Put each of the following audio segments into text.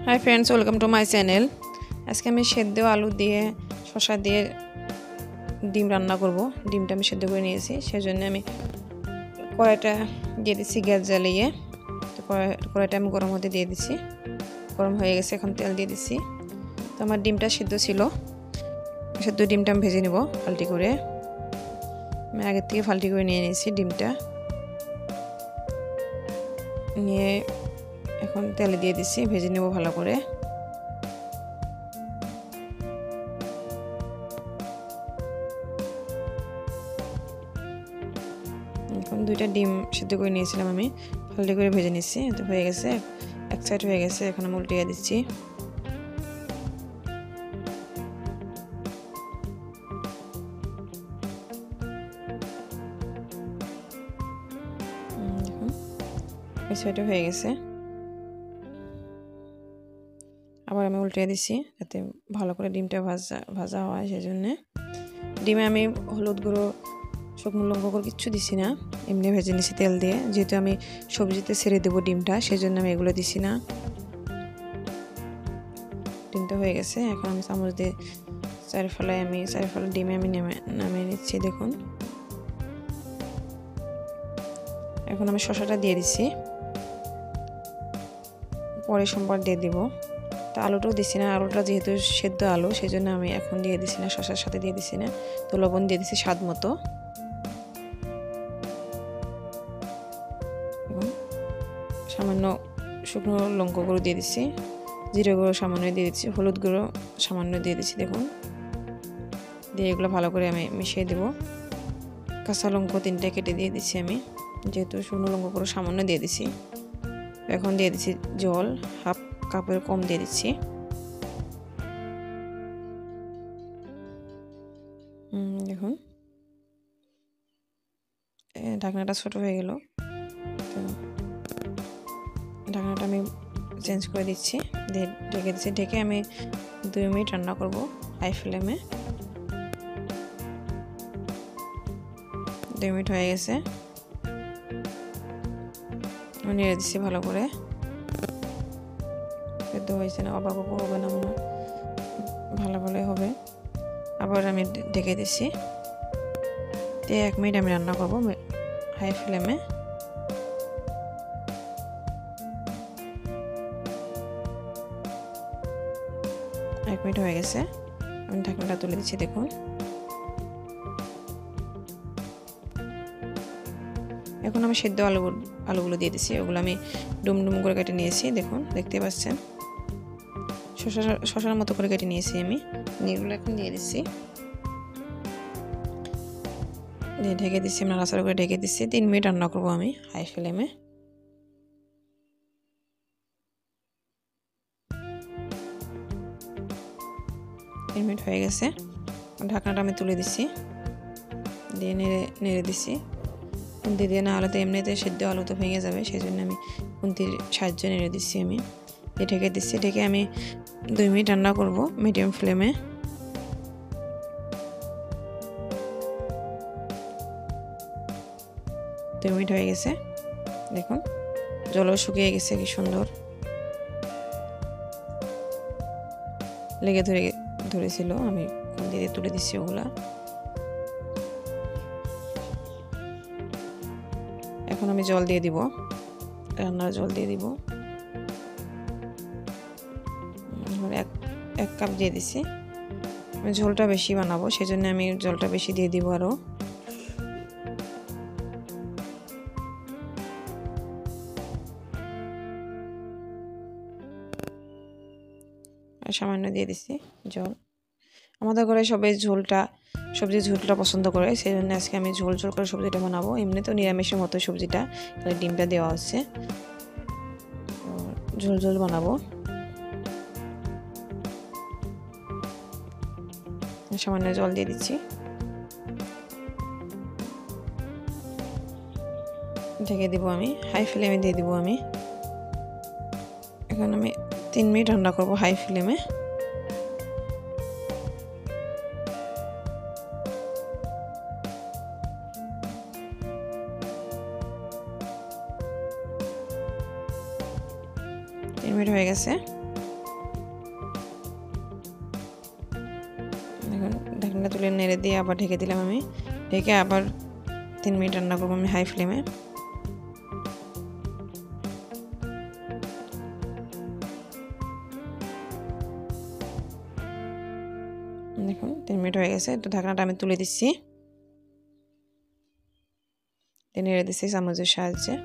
Hi friends, welcome to my channel. आज के सेদ্ধ आलू दिए शशा दिए डिम रान्ना करब। डिमटा सेদ্ধ कर निয়েছি সেজন্য আমি কড়াইটা দিয়ে দিচ্ছি গ্যাস জ্বালিয়ে। তো কড়াইটা আমি গরম হতে দিয়ে দিচ্ছি। গরম হয়ে গেছে, এখন তেল দিয়ে দিচ্ছি। তো আমার ডিমটা সিদ্ধ ছিল, সিদ্ধ ডিমটা আমি ভেজে নেব ফাল্টি করে। আমি আগে থেকে ফাল্টি করে নিয়ে নিয়েছি ডিমটা নিয়ে এখন তেলে দিয়ে দিচ্ছি, ভেজে নেব ভালো করে। এখন দুইটা ডিম সিদ্ধ করে নিয়েছিলাম, আমি ফাল্টি করে ভেজে নিচ্ছি। তো হয়ে গেছে, এক সাইড হয়ে গেছে, এখন আমি উল্টিয়ে দিচ্ছি। দেখুন ওই সাইডে হয়ে গেছে, আবার আমি উল্টিয়ে দিচ্ছি যাতে ভালো করে ডিমটা ভাজা হয়। সেজন্য ডিমে আমি হলুদ গুঁড়ো, শুকনো লঙ্কা গুঁড়ো কিচ্ছু দিছি না, এমনি ভেজে নিচ্ছি তেল দিয়ে। যেহেতু আমি সবজিতে ছেড়ে দেবো ডিমটা, সেজন্য আমি এগুলো দিছি না। ডিমটা হয়ে গেছে, এখন আমি চামচ দিয়ে চার ফেলা ডিমে আমি নামিয়ে নিচ্ছি। দেখুন এখন আমি শসাটা দিয়ে দিচ্ছি, পরে সোমবার দিয়ে দিব। তো আলুটাও দিচ্ছি না, আলুটা যেহেতু সেদ্ধ আলু সেজন্য আমি এখন দিয়ে দিচ্ছি না, শসার সাথে দিয়ে দিচ্ছি না। তো লবণ দিয়ে দিচ্ছি স্বাদ মতো। সামান্য শুকনো লঙ্কা গুঁড়ো দিয়ে দিচ্ছি, জিরে গুঁড়ো সামান্য দিয়ে দিচ্ছি, হলুদ গুঁড়ো সামান্য দিয়ে দিচ্ছি। দেখুন দিয়ে এগুলো ভালো করে আমি মিশিয়ে দেবো। কাঁচা লঙ্কা 3টা কেটে দিয়ে দিচ্ছি আমি, যেহেতু শুকনো লঙ্কা গুঁড়ো সামান্য দিয়ে দিচ্ছি। এখন দিয়ে দিচ্ছি জল, হাফ কাপের কম দিয়ে দিচ্ছি। দেখুন ঢাকনাটা ছোট হয়ে গেল, তো ঢাকনাটা আমি চেঞ্জ করে দিচ্ছি, ঢেকে দিচ্ছি। ঢেকে আমি 2 মিনিট রান্না করব হাই ফ্লেমে। 2 মিনিট হয়ে গেছে, আমি নেড়ে দিচ্ছি ভালো করে। সেদ্ধ হয়েছে না, অবাক হবে না মনে, ভালো হবে। আবার আমি ঢেকে দিচ্ছি, 1 মিনিট আমি রান্না করব হাই ফ্লেমে। এক মিনিট হয়ে গেছে, আমি ঢাকনাটা তুলে দিচ্ছি। দেখুন এখন আমি সেদ্ধ আলুগুলো দিয়ে দিচ্ছি, ওগুলো আমি ডুম করে কেটে নিয়েছি। দেখুন দেখতে পাচ্ছেন শশার মতো করে কেটে নিয়েছি আমি, এগুলো এখন দিয়ে দিচ্ছি। ঢেকে দিচ্ছি, নাড়াচাড়া করে ঢেকে দিচ্ছি। 3 মিনিট রান্না করবো আমি হাই ফ্লেমে। 3 মিনিট হয়ে গেছে, ঢাকনাটা আমি তুলে দিচ্ছি, দিয়ে নেড়ে দিচ্ছি। খুন্তি দিয়ে, না হলে তো এমনিতে সেদ্ধ আলু তো ভেঙে যাবে, সেই জন্য আমি খুন্তির সাহায্যে নেড়ে দিচ্ছি। আমি ঢেকে দিচ্ছি, ঢেকে আমি 2 মিনিট রান্না করব মিডিয়াম ফ্লেমে। দুই মিনিট হয়ে গেছে, দেখুন জলও শুকিয়ে গেছে, কি সুন্দর লেগে ধরেছিল। আমি খুন্তি দিয়ে তুলে দিচ্ছি ওগুলা। এখন আমি জল দিয়ে দিব, রান্নার জল দিয়ে দিব। এক কাপ দিয়ে দিচ্ছি, আমি ঝোলটা বেশি বানাবো সেজন্য আমি জলটা বেশি দিয়ে দিব। আরও সামান্য দিয়ে দিচ্ছি জল। আমাদের ঘরে সবাই সবজির ঝোলটা পছন্দ করে, সেই জন্য আজকে আমি ঝোল করে সবজিটা বানাবো। এমনি তো নিরামিষের মতো সবজিটা, তাহলে ডিমটা দেওয়া হচ্ছে, ঝোল বানাবো। সামান্য জল দিয়ে দিচ্ছি, ঢেকে দিব আমি, হাই ফ্লেমে দিয়ে দিব আমি। এখন আমি 3 মিনিট রান্না করব হাই ফ্লেমে। মিনিট হয়ে গেছে, ঢাকনাটা তুলে নেড়ে দিয়ে আবার ঢেকে দিলাম আমি। ঢেকে আবার 3 মিনিট রান্না করবো আমি হাই ফ্লেমে। দেখুন 3 মিনিট হয়ে গেছে, তো ঢাকনাটা আমি তুলে দিচ্ছি, নেড়ে দিচ্ছি চামচের সাহায্যে।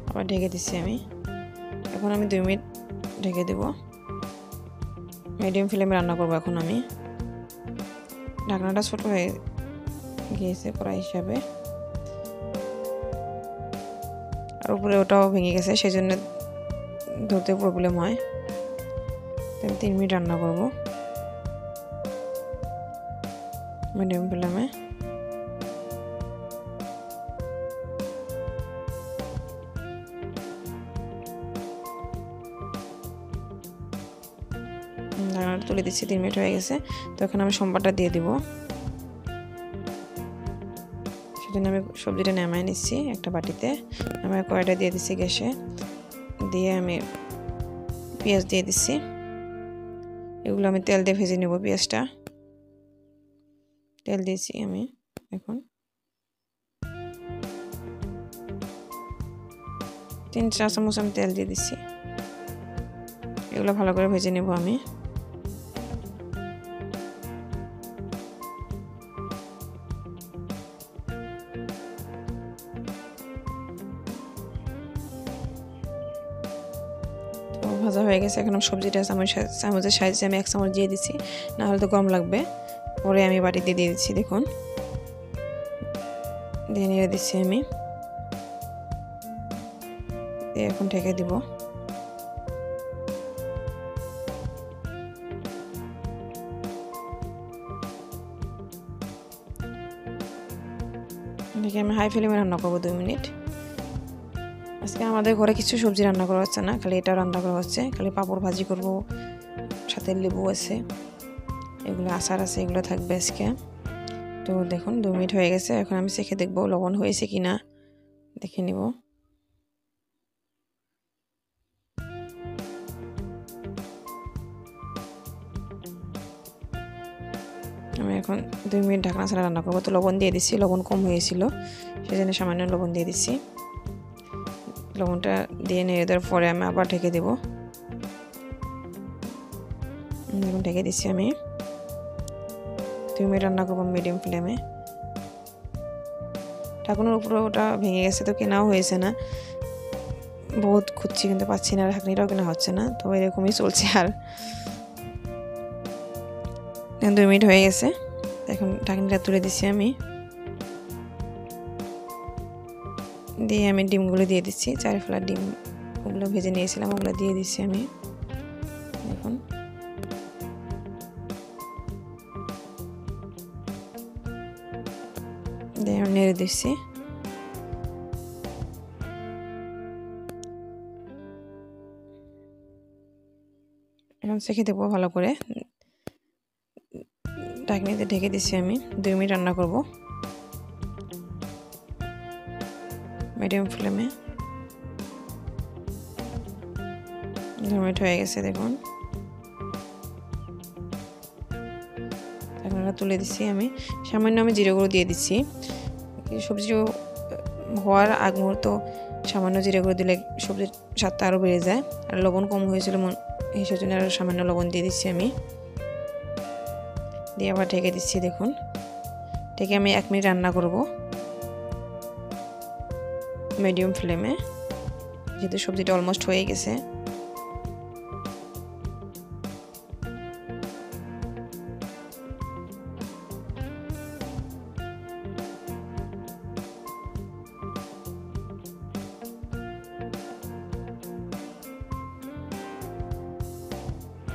আবার ঢেকে দিচ্ছি আমি। এখন আমি 2 মিনিট ঢেকে দেব, মিডিয়াম ফ্লেমে রান্না করব এখন আমি। ঢাকনাটা ছোট হয়ে গিয়েছে কড়াই হিসাবে, আর উপরে ওটাও ভেঙে গেছে, সেই জন্য ধরতে প্রবলেম হয়। আমি 3 মিনিট রান্না করব মিডিয়াম ফ্লেমে। ঢাকনাটা তুলে দিচ্ছি, 3 মিনিট হয়ে গেছে। তো এখন আমি সম্বারটা দিয়ে দিব, সেজন্য আমি সবজিটা নামাই নিচ্ছি একটা বাটিতে। আমি কড়াইটা দিয়ে দিচ্ছি গ্যাসে, দিয়ে আমি পেঁয়াজ দিয়ে দিচ্ছি। এগুলো আমি তেল দিয়ে ভেজে নেব। পেঁয়াজটা তেল দিয়েছি আমি, এখন 3-4 চামচ আমি তেল দিয়ে দিচ্ছি। এগুলো ভালো করে ভেজে নেব আমি। ভাজা হয়ে গেছে, এখন সবজিটা চামচের সাহায্যে আমি 1 চামচ দিয়ে দিচ্ছি, না হলে তো কম লাগবে। পরে আমি বাটিতে দিয়ে দিচ্ছি, দেখুন দিয়ে নেড়ে দিচ্ছি আমি, দিয়ে এখন ঢেকে দিব। দেখে আমি হাই ফ্লেমে রান্না করবো 2 মিনিট। আজকে আমাদের ঘরে কিছু সবজি রান্না করা হচ্ছে না, খালি এটা রান্না করা হচ্ছে। খালি পাঁপড় ভাজি করব, সাথে লেবু আছে, এগুলো আচার আছে, এগুলো থাকবে আজকে। তো দেখুন 2 মিনিট হয়ে গেছে, এখন আমি চেখে দেখবো লবণ হয়েছে কিনা, দেখে নিব। আমি এখন 2 মিনিট ঢাকনা ছাড়া রান্না করবো। তো লবণ দিয়ে দিচ্ছি, লবণ কম হয়েছিল, সেই জন্য সামান্য লবণ দিয়ে দিচ্ছি। লবণটা দিয়ে নেড়ে দেওয়ার পরে আমি আবার ঢেকে দেব। এখন ঢেকে দিচ্ছি আমি, 2 মিনিট রান্না করবো মিডিয়াম ফ্লেমে। ঢাকনার উপরে ওটা ভেঙে গেছে, তো কেনাও হয়েছে না, বহুত খুঁজছি কিন্তু পাচ্ছি না, ঢাকনিটাও কেনা হচ্ছে না, তো এরকমই চলছে। আর 2 মিনিট হয়ে গেছে, এখন ঢাকনিটা তুলে দিচ্ছি আমি, দিয়ে আমি ডিমগুলো দিয়ে দিচ্ছি। 4 ফেলা ডিম, ওগুলো ভেজে নিয়েছিলাম, ওগুলো দিয়ে দিচ্ছি আমি। দেখুন দিয়ে আমি নেড়ে দিচ্ছি। এখন চেখে দেবো ভালো করে। ঢাকনিতে ঢেকে দিচ্ছি আমি, 2 মিনিট রান্না করব মিডিয়াম ফ্লেমে। 2 মিনিট হয়ে গেছে, দেখুন ঢাকনাটা তুলে দিচ্ছি আমি। সামান্য আমি জিরে গুঁড়ো দিয়ে দিচ্ছি, সবজি হওয়ার আগ মুহূর্ত সামান্য জিরে গুঁড়ো দিলে সবজির স্বাদটা আরও বেড়ে যায়। আর লবণ কম হয়েছিল সেজন্য আরও সামান্য লবণ দিয়ে দিচ্ছি আমি, দিয়ে আবার ঢেকে দিচ্ছি। দেখুন ঢেকে আমি 1 মিনিট রান্না করব মিডিয়াম ফ্লেমে, যেহেতু সবজিটা অলমোস্ট হয়ে গেছে।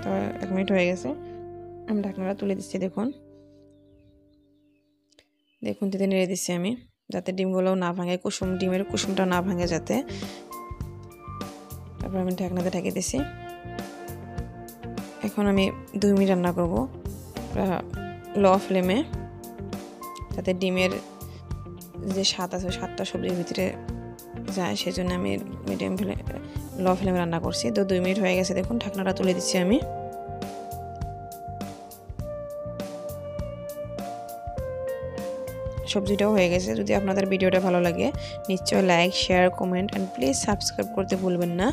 তো 1 মিনিট হয়ে গেছে, আমি ঢাকনাটা তুলে দিচ্ছি। দেখুন দেখুন দিতে নেড়ে দিচ্ছি আমি, যাতে ডিমগুলো না ভাঙে, ডিমের কুসুমটা না ভাঙে যাতে। তারপর আমি ঢাকনাতে ঢেকে দিচ্ছি। এখন আমি 2 মিনিট রান্না করব লো ফ্লেমে, যাতে ডিমের যে স্বাদ আছে স্বাদটা সবজির ভিতরে যায়, সেজন্য আমি মিডিয়াম ফ্লেম লো ফ্লেমে রান্না করছি। তো 2 মিনিট হয়ে গেছে, দেখুন ঢাকনাটা তুলে দিচ্ছি আমি। সবজিটাও হয়ে গেছে। যদি আপনাদের ভিডিওটা ভালো লাগে নিশ্চয়ই like, share, comment and please subscribe করতে ভুলবেন না।